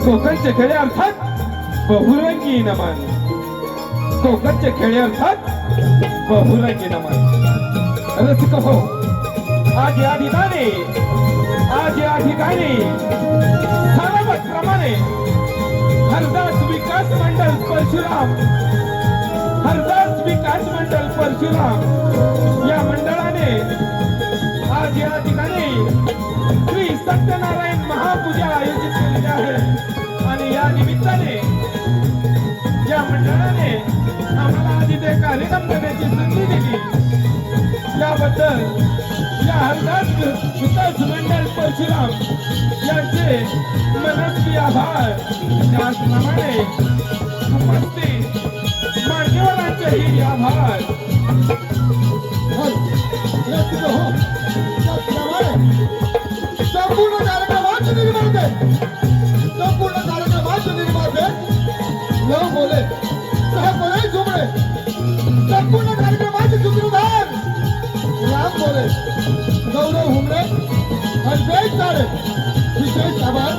कोकणचे खेळे अर्थात बहुरंगी नमन. कोकणचे खेळे अर्थात बहुरंगी नमन. रसिक हो, आज या ठिकाणी सर्वप्रमाणे हरदास विकास मंडळ परशुराम या मंडळाने आज या ठिकाणी श्री सत्यनारायण महापूजा आयोजित केलेली आहे आणि या निमित्ताने या मंडळाने आम्हाला आज इथे कार्यक्रम करण्याची संधी दिली. याबद्दल या हरदास विकास मंडळ परशुराम यांचे मनस्वी आभार. त्याचप्रमाणे उपस्थित मान्यवरांचेही आभार. संपूर्ण कार्यक्रमाचे निर्माते न बोले बोले झुमळे संपूर्ण कार्यक्रमाचे सूत्रधार राम बोले गौरव हुमरे आणि जय तारे. विशेष आभार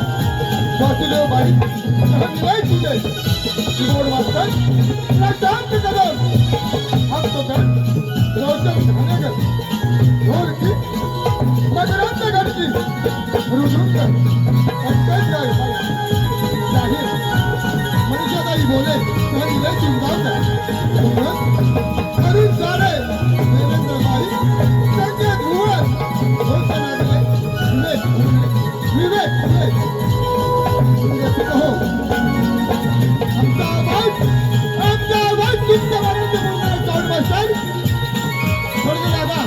वासुदेव बाई निवाई तुझे किशोर मास्टर प्रशांत कदम हक्तकर रोशन खानेकर ढोलकी मकरंद गडकी मृदुंकर पंकज जाहीर मनीषाताई बोले निलय चिंतावकर अरुण सारे देवेंद्र बाई संजय धुवर रोशन आगले विवेक हो अहमदाबाद वित्तवारांचे बोलणारा साऊंड मास्टर थोडं दादा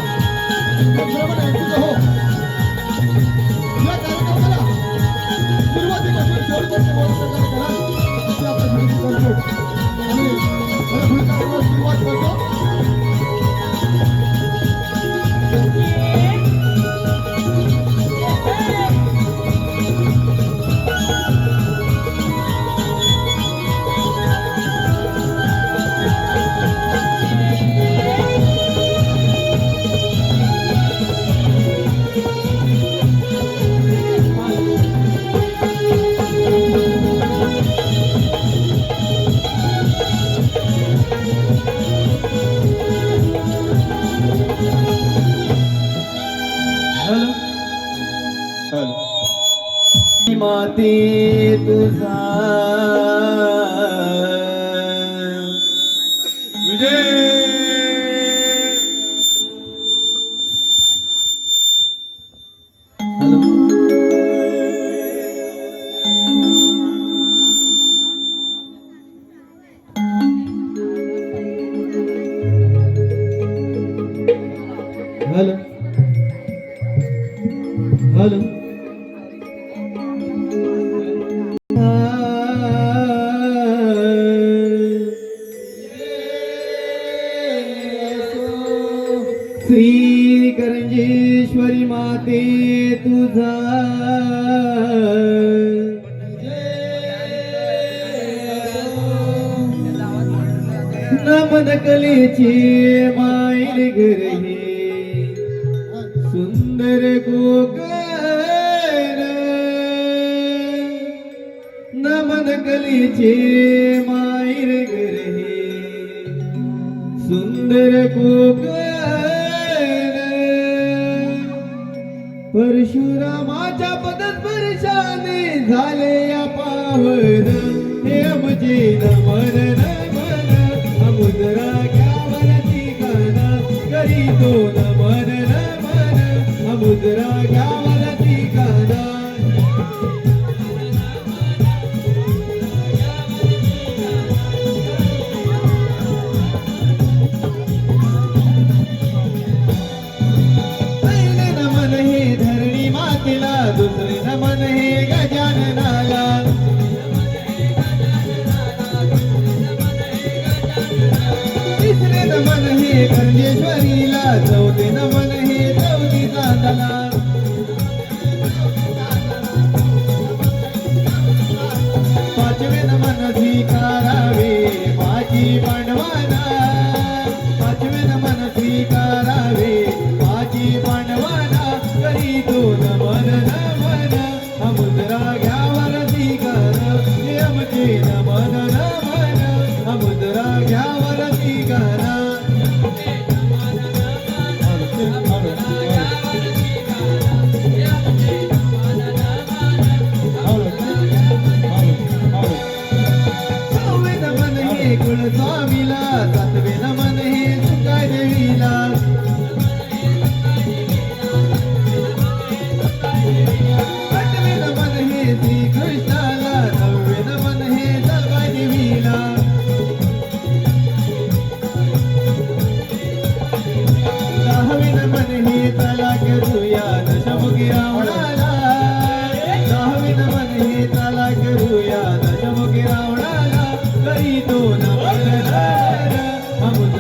प्रमाणे ऐकतो हो या कार्यक्रमाला सुरुवातीपासून शेवटपर्यंत बोलण्याचा करा अशी आपण विनंती करतो आणि मला पुढे कार्यक्रमाला सुरुवात करतो माते तुझा हॅलो हॅलो श्री करंजेश्वरी माते तुझा नमन कलेचे माईल घर हे सुंदर कोकण नमन कलेचे माईल घर हे सुंदर कोकण परशुरामाच्या पदस्पर्शाने झाले या पावन हे आमचे नमन नमन अमुद्रा घ्यावरती गाना करीतो नमन नमन अमुद्रा घ्यावरती गाना पहिले नमन हे धरणी मातेला दुसरे नमन हे गजाननाला तिसरे नमन हे करंजेश्वरीला चौथे नमन हे चौथी दादाला पाचवे नमन स्वीकारावे माझी पांडवाना पाचवे नमन स्वीकारावे माझी पांडवाना करीतो नमन नमन अमुद्रा घ्यावरती गाना हे आमचे नमन नमन अमुद्रा घ्यावरती गाना सहावे नमन हे कुलस्वामीला सातवे नमन हे तुकाय देवीला आठवे नमन हे श्रीकृष्णाला नववे नमन हे दलबाई देवीला दहावे नमन हे चला करूया दशमुखी रावणाला दहावे नमन हे चला करूया दशमुखी रावणाला करीतो नमन नमन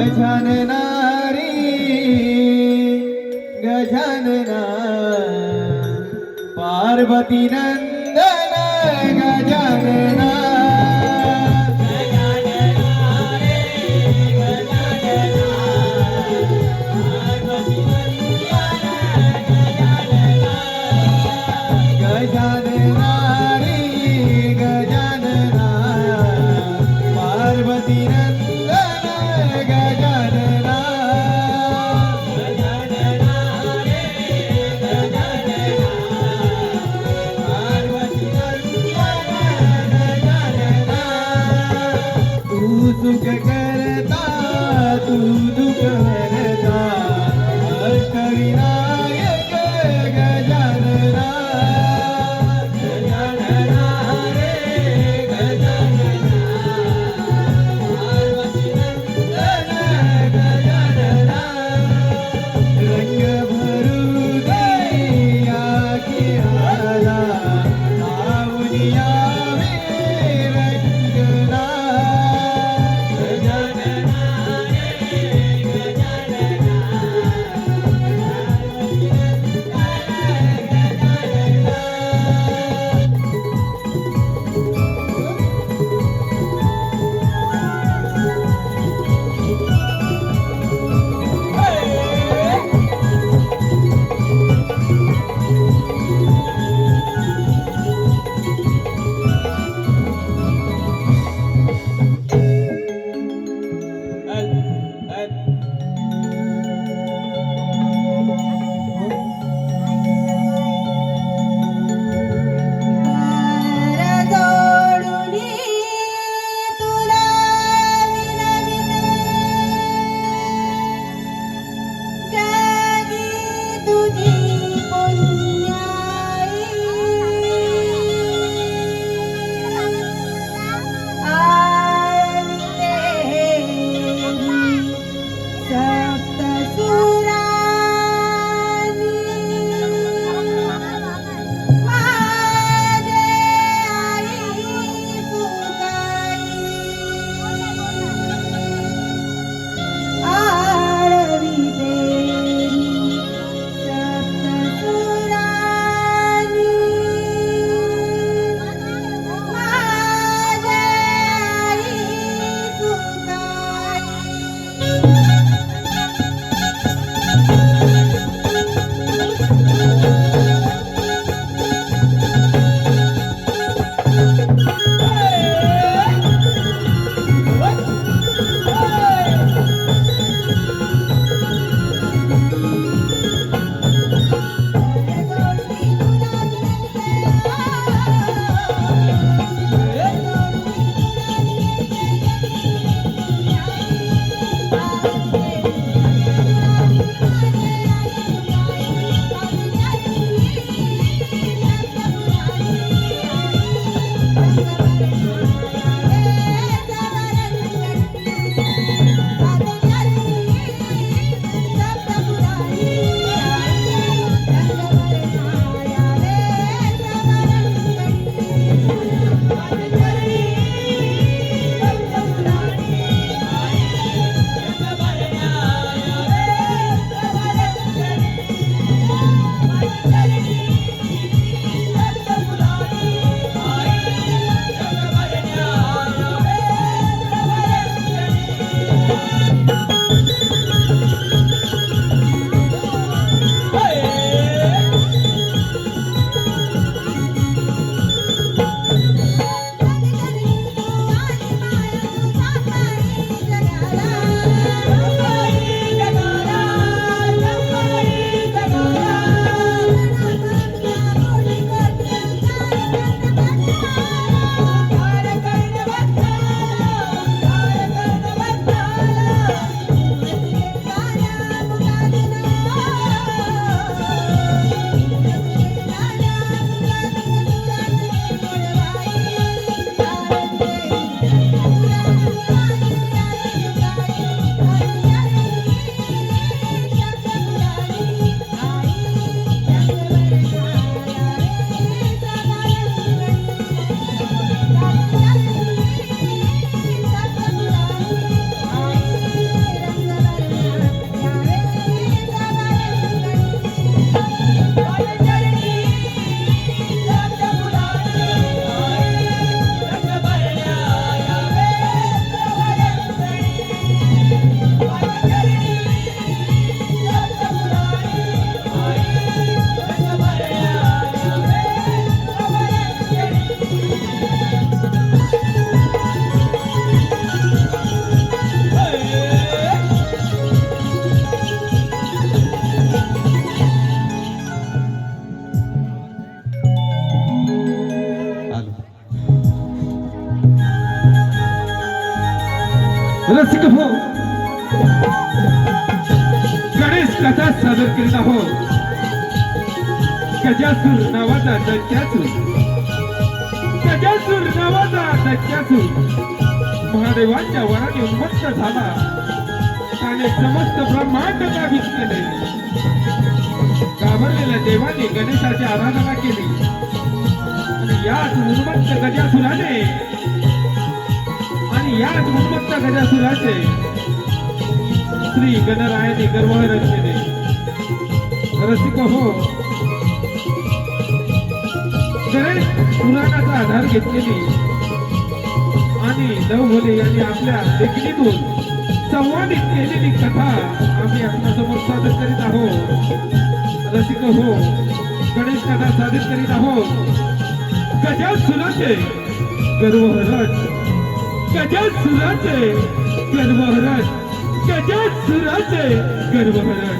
गजाननारी गजानना पार्वती नंदन गजानना गजानना रे गजानना पार्वती नंदन गजानना पार्वती नंदन गजानना तू सुख करता तू दुख हरता अष्टविनायक गजानना रंग भरू दिया की आला सावलिया वे रंगना गजानना जोडुनी तुला विनविते जगी तुझी पुण्याई आळविते सप्तसुरानी माझे आई सुताई आळविते सप्तसुरानी माझे आई सुताई कथा सादर करीत आहोत गजासूर नावाचा दैत्यासूर. गजासूर नावाचा दैत्यासूर महादेवांच्या वराने उन्मत्त झाला. त्याने समस्त ब्रह्मांड काबीज केले. घाबरलेल्या देवाने गणेशाची आराधना केली आणि याच उन्मत्त गजासुराचे श्री गणरायाने गर्वहरण केले. रसिक हो, गणेश पुराणाचा आधार घेतलेली आणि लवभोले यांनी आपल्या लेखणीतून संवादित केलेली कथा आम्ही आपल्यासमोर सादर करीत आहोत. रसिक हो, गणेश कथा सादर करीत आहोत. गजासुराचे गर्वहरण, गजासुराचे गर्वहरण, गजासुराचे गर्वहरण.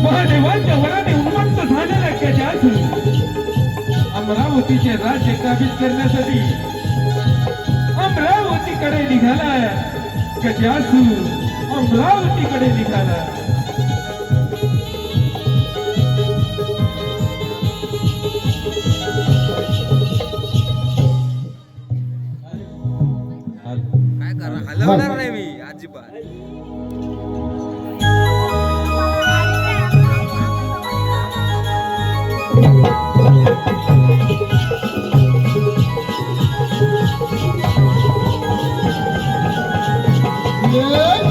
महादेवांच्या वराने उन्मत्त झालेला गजासूर अमरावतीचे राज्य काबीज करण्यासाठी अमरावतीकडे निघाला. गजासूर अमरावतीकडे निघाला. काय करा हलवणार नाही मी अजिबात. Yes.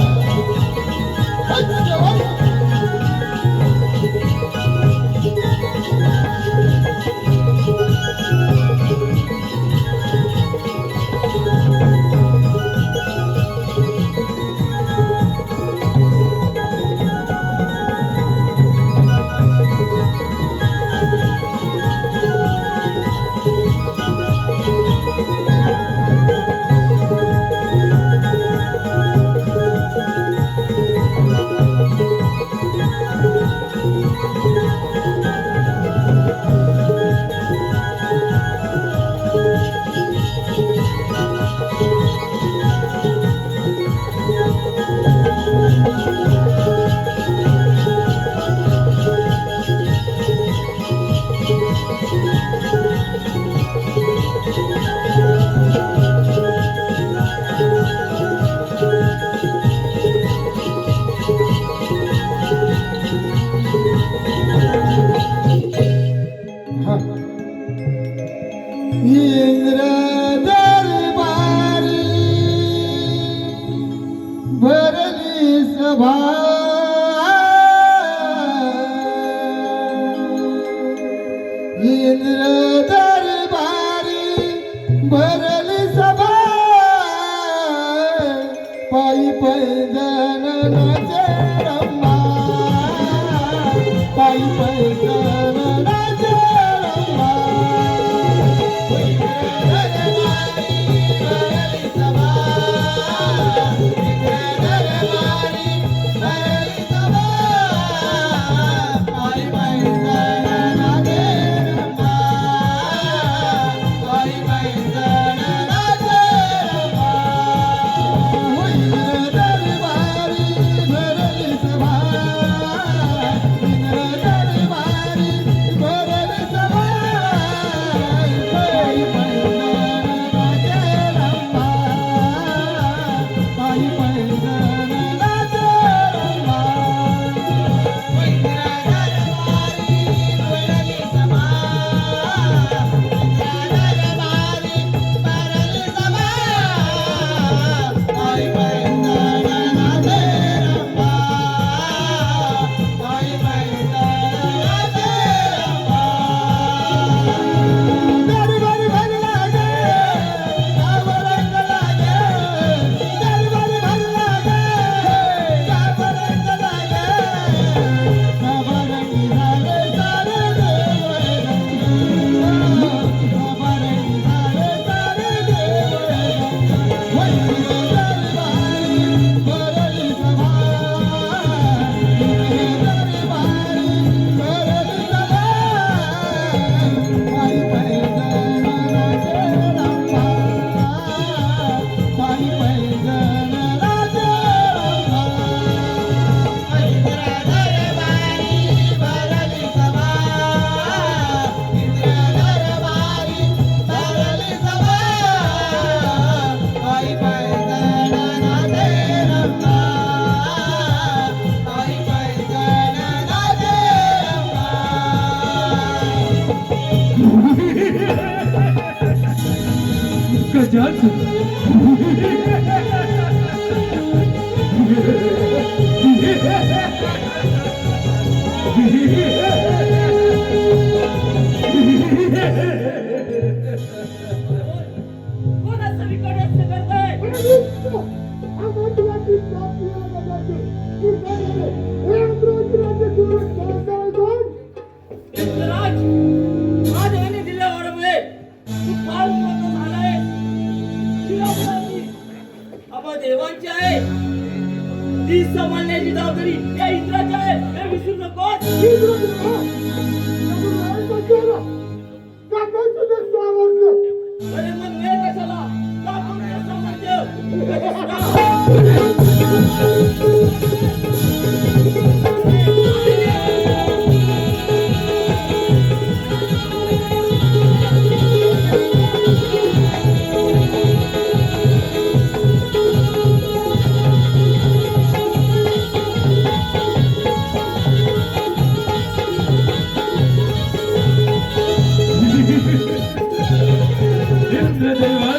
कोण असं विकट असं करताय? इंद्रराज, महादेवाने दिलेल्या वरामुळे तू फार उन्नत झालायस. ही अपराधी आम्हा देवांची आहे. ती सांभाळण्याची जबाबदारी या इंद्राची आहे, हे विसरू नकोस. अरे मग वेळ कशाला? दाखवून दे सामर्थ्य. लगेच राहा. इंद्रदेवा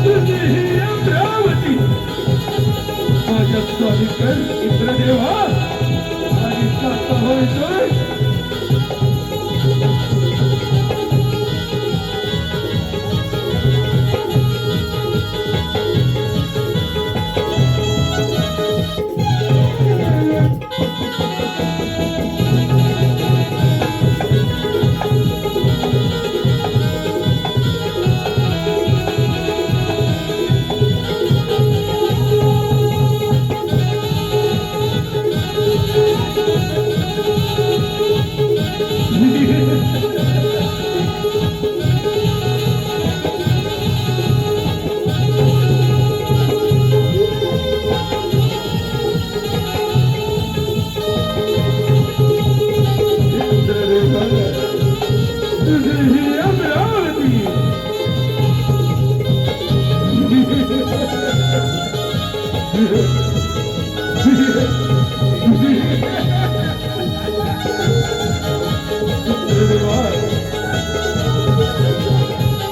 तुझी ही अमरावती माझ्या स्वामीकर इंद्रदेवा आणि साता होय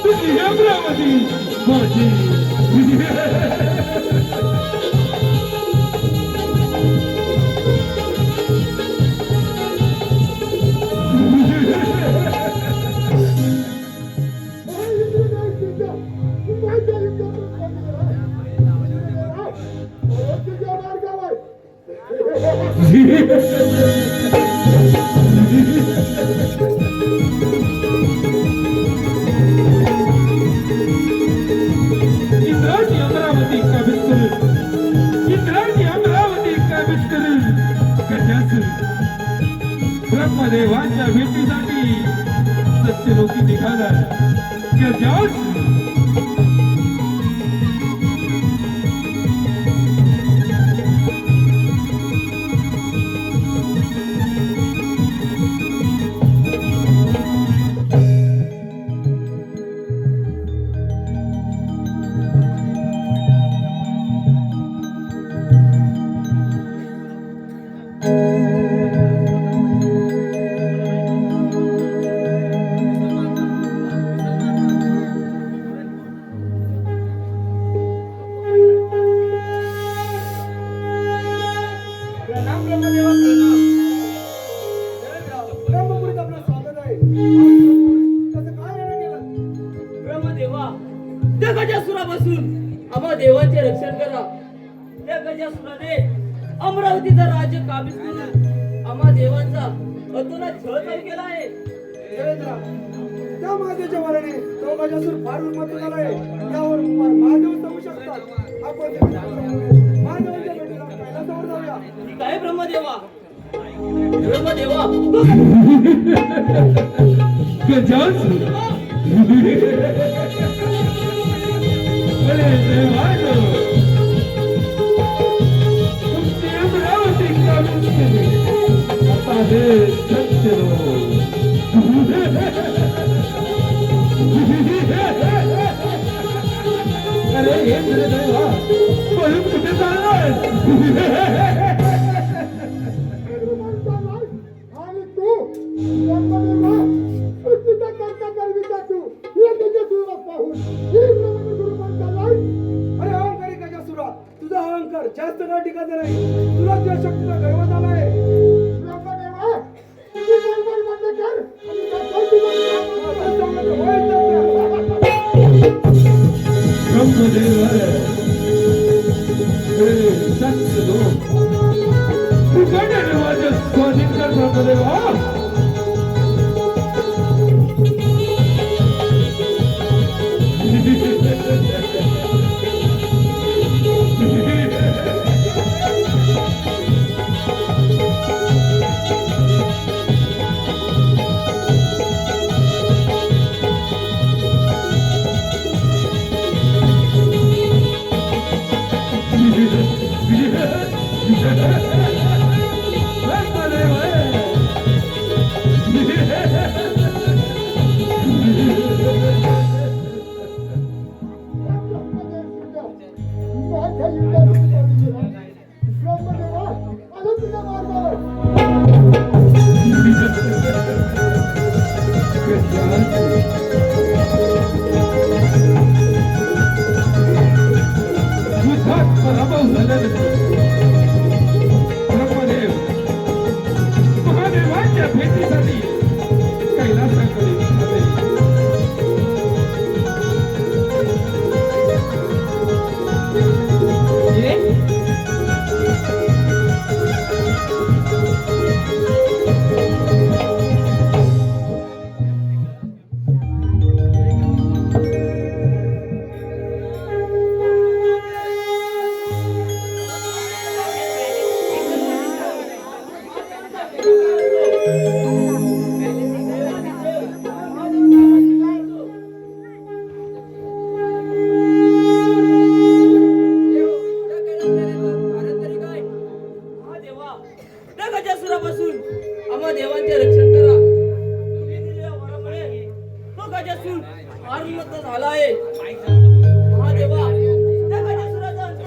तुझी अमरावती माझी इंद्राची अमरावती काबीज करून इंद्राची अमरावती काबीज करून गजासूर ब्रह्मदेवांच्या भेटीसाठी सत्यलोकी निघाला. गजासूर प्रणाम ब्रह्मदेवा, प्रणाम. ब्रह्मपुरीत आपलं स्वागत आहे. कसं काय येणं केलं? ब्रह्मदेवा, त्या गजासुरापासून आम्हा देवाचे रक्षण करा. त्या गजासुराने अमरावतीचा राज्य काबीज करून आम्हा देवांचा अतोनात छळ चालू केला आहे. देवेंद्र, त्या महादेवाच्या वराने तो गजासूर फार उन्मत्त झाला आहे. यावर महादेव सांगू शकतात. आपण महादेवाच्या भेटीला कैलासावर जाऊया. ठीक आहे ब्रह्मदेवा. ब्रह्मदेवा, गजासूर अरे देवानो तुमची अमरावती काबीज केली. आता हे सत्य अरे इंद्रदेवा पळून कुठे चाललाय? आणि तू ब्रह्मदेवा, सृष्टीचा कर्ता करविता तू. हे तुझ्या जीवात पाहून ही ब्रह्मदेवा महादेवा माझ्या युद्धात ब्रह्मदेवा आलो तुझ्या मार्गावर युद्धात पराभव झाल्यानंतर ब्रह्मदेव महादेवांच्या भेटीसाठी कैलासाकडे निघाले. त्या गजासुरापासून आम्हा देवांचे रक्षण करा. तुम्ही दिलेल्या वरामुळे तो गजासूर फार उन्नत झाला आहे. महादेवा, त्या गजासुराचा अंत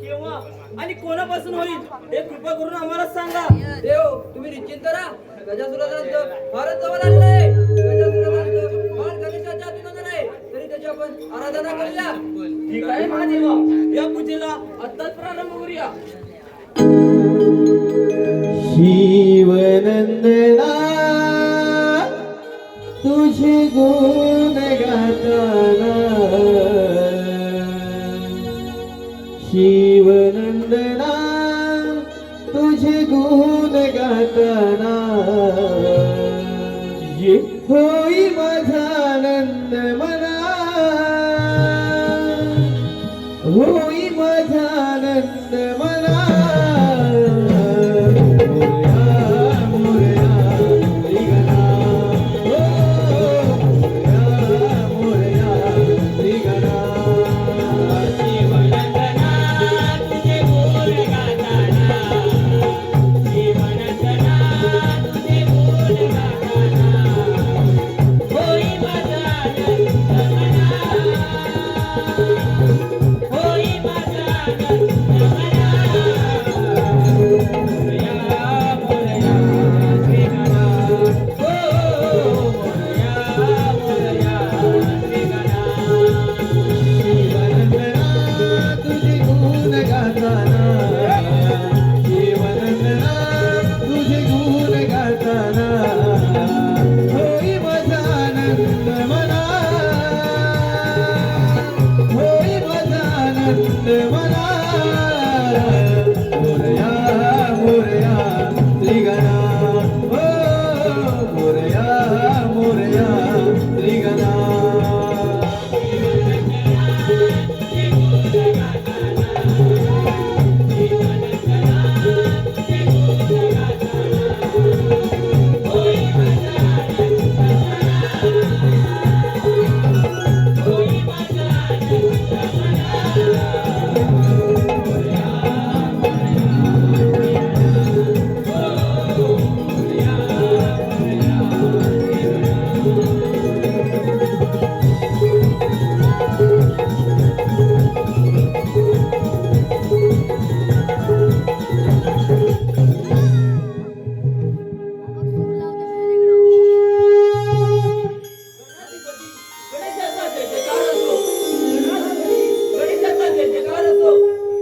केव्हा आणि कोणापासून होईल हे कृपा करून आम्हाला सांगा. देव तुम्ही निश्चिंत राहा. गजासुराचा अंत फारच जवळ आलेला आहे. गजासुराचा अंत फार गणेशाच्या हातून आहे, तरी त्याची आपण आराधना करूया. ठीक आहे महादेवा, या पूजेला आत्ताच प्रारंभ करूया. शिवनंदना तुझे गुण गाताना शिवनंदना तुझे गुण गाताना ये होई माझा आनंद मना होई माझा आनंद मना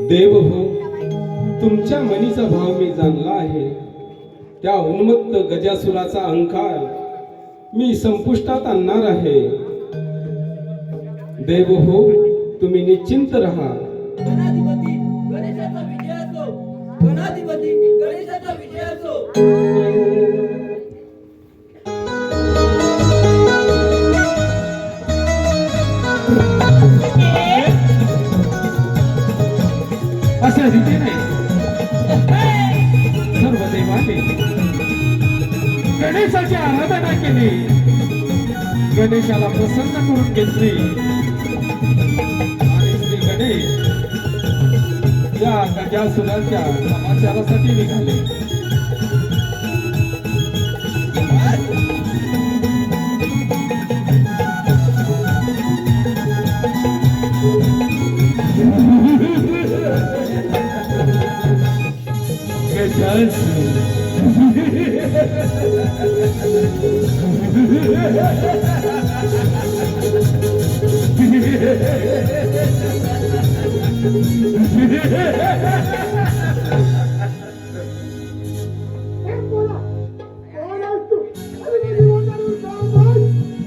देव हो, तुमच्या मनीचा भाव मी जाणला आहे. त्या उन्मत्त गजासुराचा अहंकार मी संपुष्टात आणणार आहे. देव हो, तुम्ही निश्चिंत राहा. गणाधिपती गणेशाचा विजय असो. गणाधिपती गणेशाचा विजय असो. गणेशाची आराधना केली, गणेशाला प्रसन्न करून घेतली आणि श्री गणेश या गजासुराच्या समाचारासाठी निघाले.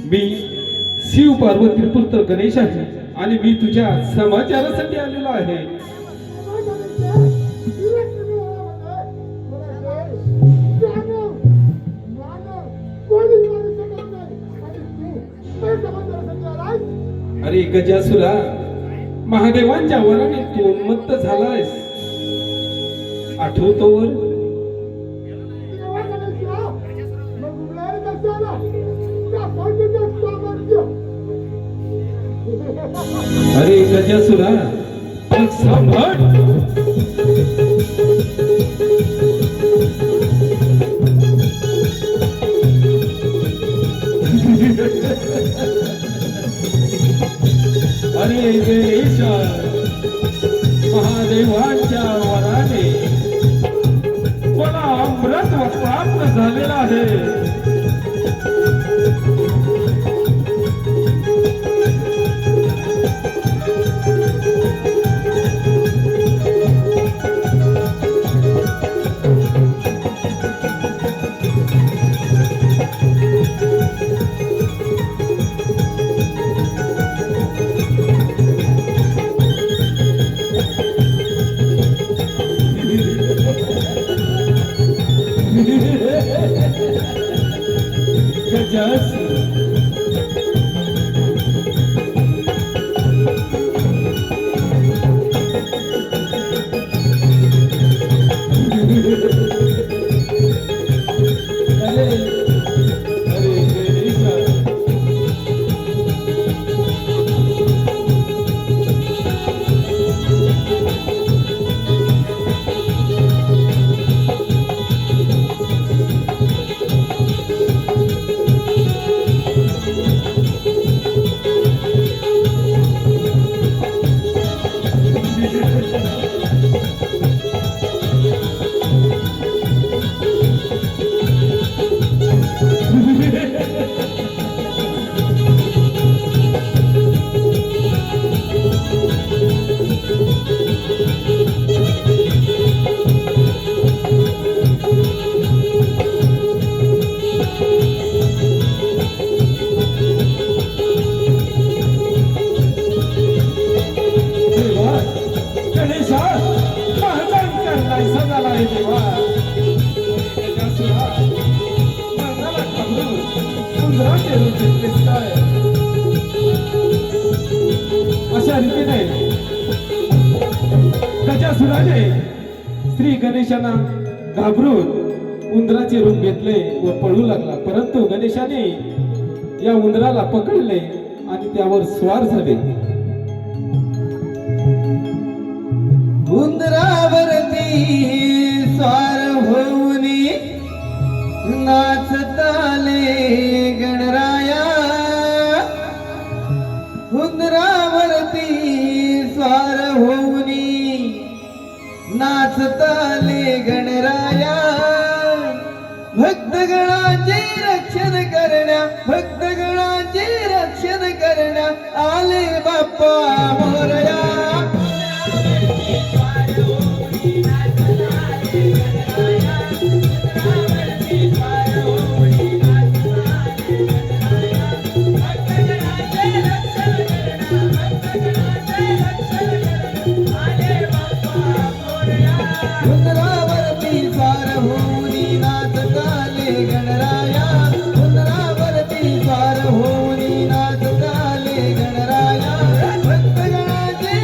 मी शिव पार्वती पुत्र गणेश आहे आणि मी तुझ्या समाचारासाठी आलेलो आहे. अरे गजासुरा, महादेवांच्या वराने तू उन्मत्त झालायस, आठवतो वर? अरे गजासुरा, मग सांभाळ. अरे गणेश, महादेवांच्या वराने मला अमृत प्राप्त झालेला आहे. अशा रीतीने गजासुराने श्री गणेशांना घाबरून उंदराचे रूप घेतले व पळू लागला, परंतु गणेशाने या उंदराला पकडले आणि त्यावर स्वार झाले. उंदरावरती स्वार होऊन नाचताले गणराया, उंदरावरती स्वार होऊन नाचताले गणराया. भक्तगणाचे रक्षण करण्या, भक्तगणाचे रक्षण करण्या आले बाप्पा मोरया. उंदरावरती स्वार होऊन नाचताले गणराया, उंदरावरती स्वार होऊन नाचताले गणराया. भक्तगणाचे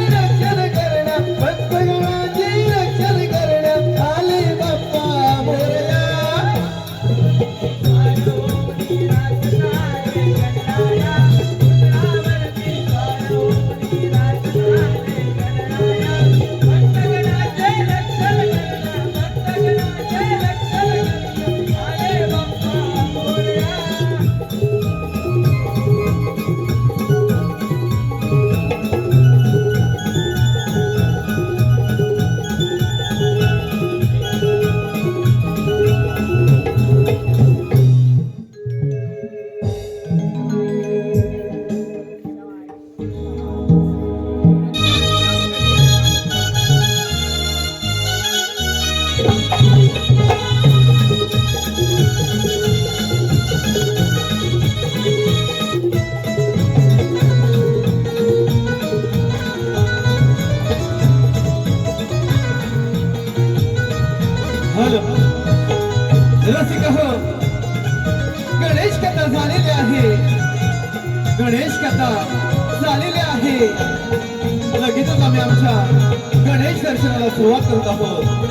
पूर्ण झालेले आहे. गणेश कथा झालेली आहे. लगेचच आम्ही आमच्या गणेश दर्शनाला सुरुवात करत आहोत.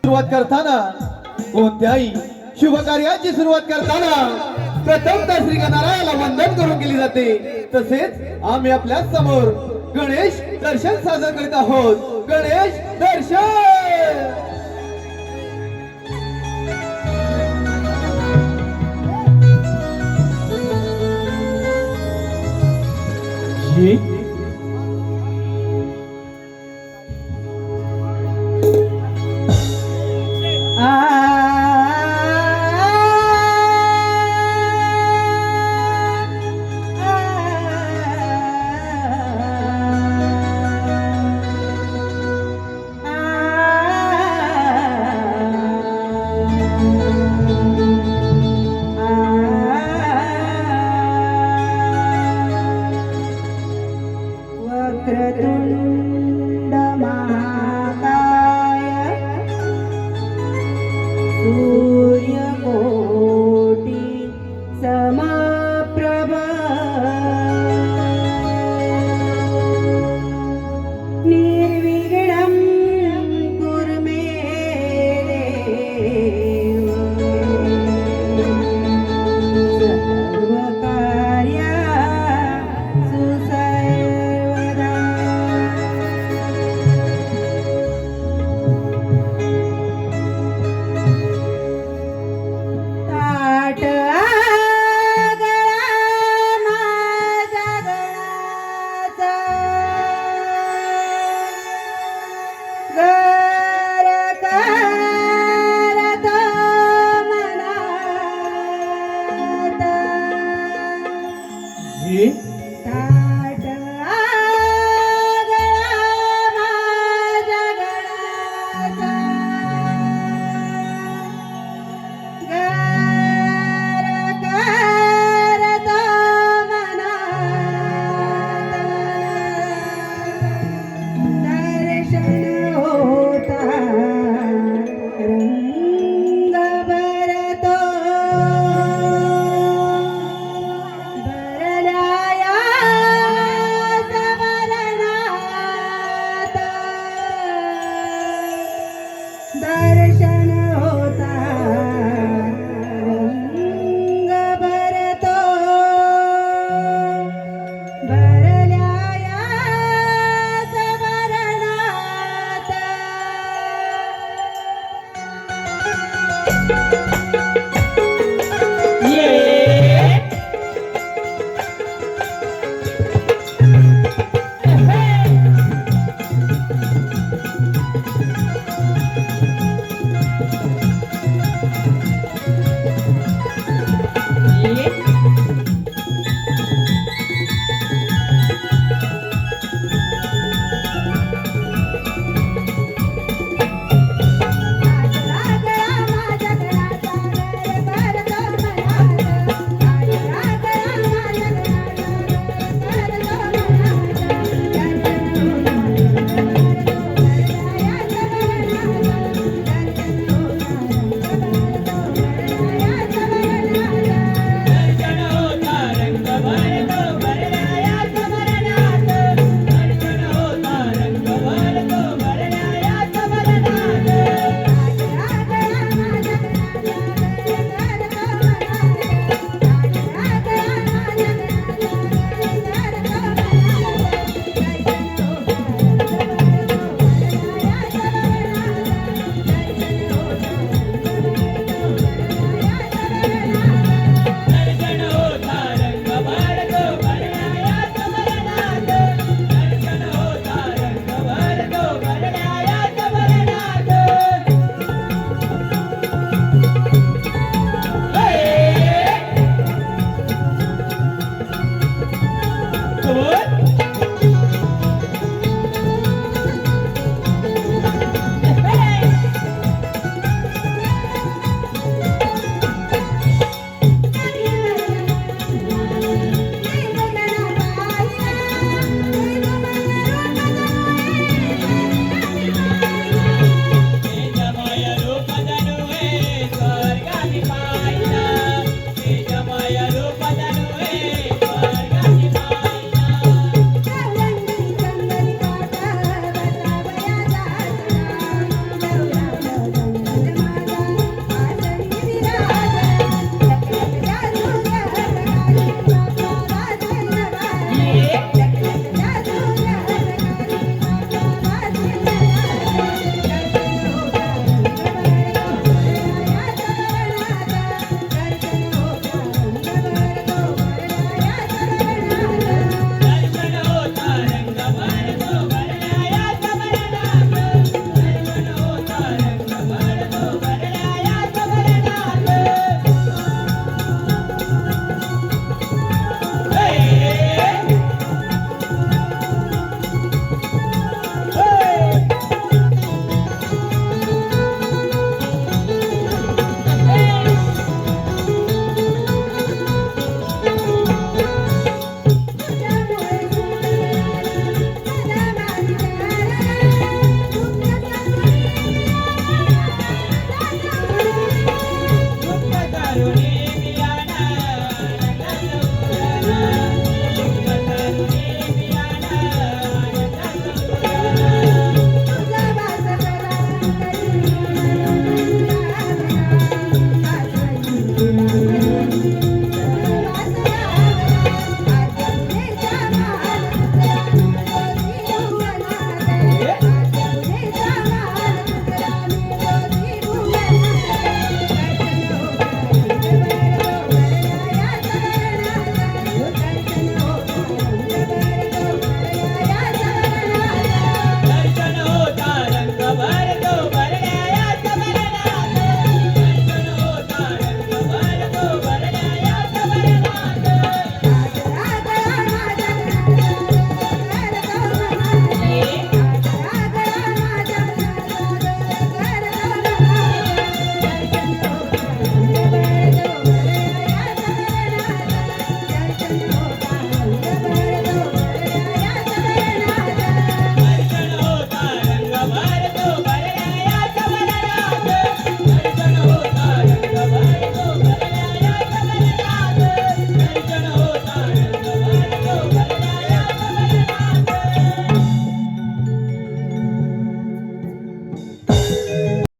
सुरुवात करताना कोणत्याही शुभ कार्याची सुरुवात करताना प्रथमतः श्री गणरायाला वंदन करून केली जाते. तसेच आम्ही आपल्या समोर गणेश दर्शन साजरे करीत आहोत. गणेश दर्शन. ही